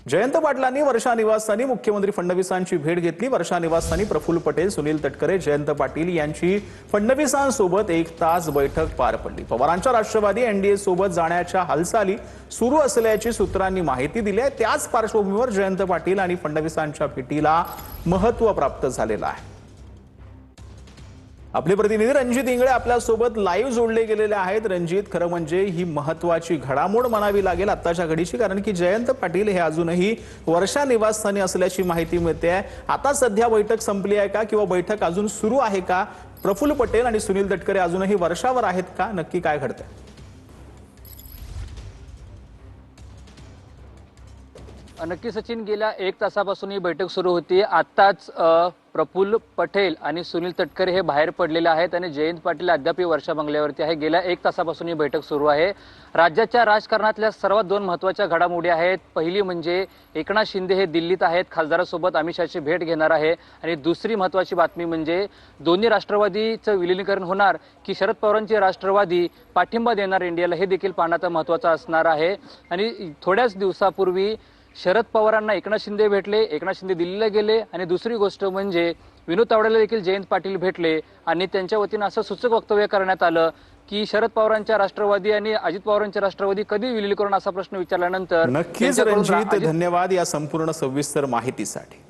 जयंत पाटलांनी वर्षा निवासस्थानी मुख्यमंत्री फडणवीसांची भेट घेतली। वर्षा निवासस्थानी प्रफुल्ल पटेल, सुनील तटकरे, जयंत पाटील यांची फडणवीसांसोबत 1 तास बैठक पार पडली। पवारांच्या राष्ट्रवादी एनडीए सोबत जाण्याच्या हालचाली सुरू असल्याची सूत्रांनी माहिती दिली आहे। त्याच पार्श्वभूमीवर जयंत पाटील आणि फडणवीसांच्या भेटीला महत्त्व प्राप्त झालेलं आहे। आपले प्रतिनिधी रणजित इंगळे आपल्या सोबत लाईव्ह जोडले गेलेले आहेत। रणजित, खरं म्हणजे ही महत्त्वाची घडामोड म्हणावी लागेल आत्ताच्या घडीची, कारण की जयंत पाटील हे अजूनही वर्षा निवासस्थानी असल्याची माहिती मिळते आहे। आता सध्या बैठक संपली आहे का किंवा बैठक अजून सुरू आहे का? प्रफुल्ल पटेल आणि सुनील तटकरे अजूनही वर्षावर आहेत का? नक्की काय घडतंय? नक्की सचिन, गेल्या 1 तासापासून ही बैठक सुरू होती। आताच प्रफुल्ल पटेल आणि सुनील तटकरे हे बाहेर पडलेले आहेत आणि जयंत पाटील अद्याप वर्षा बंगल्यावरती आहे। गेल्या 1 तासापासून ही बैठक सुरू आहे। राज्याच्या राजकारणातल्या सर्वात 2 महत्त्वाच्या घडामोडी आहेत। पहिली म्हणजे एकनाथ शिंदे हे दिल्लीत आहेत, खासदारांसोबत अमित शहाची भेट घेणार आहे। आणि दुसरी महत्त्वाची बातमी म्हणजे दोन्ही राष्ट्रवादीचं विलीनीकरण होणार की शरद पवारांची राष्ट्रवादी पाठिंबा देणार इंडियाला, हे देखील पाहणं महत्त्वाचं असणार आहे। आणि थोड्याच दिवसापूर्वी शरद पवारांना एकनाथ शिंदे भेटले, एकनाथ शिंदे दिल्लीला गेले आणि दुसरी गोष्ट म्हणजे विनोद तावडेला देखील जयंत पाटील भेटले आणि त्यांच्या वतीनं असं सूचक वक्तव्य करण्यात आलं की शरद पवारांच्या राष्ट्रवादी आणि अजित पवारांच्या राष्ट्रवादी कधी विलीनीकरण असा प्रश्न विचारल्यानंतर नक्कीच रणजित, धन्यवाद या संपूर्ण सविस्तर माहितीसाठी।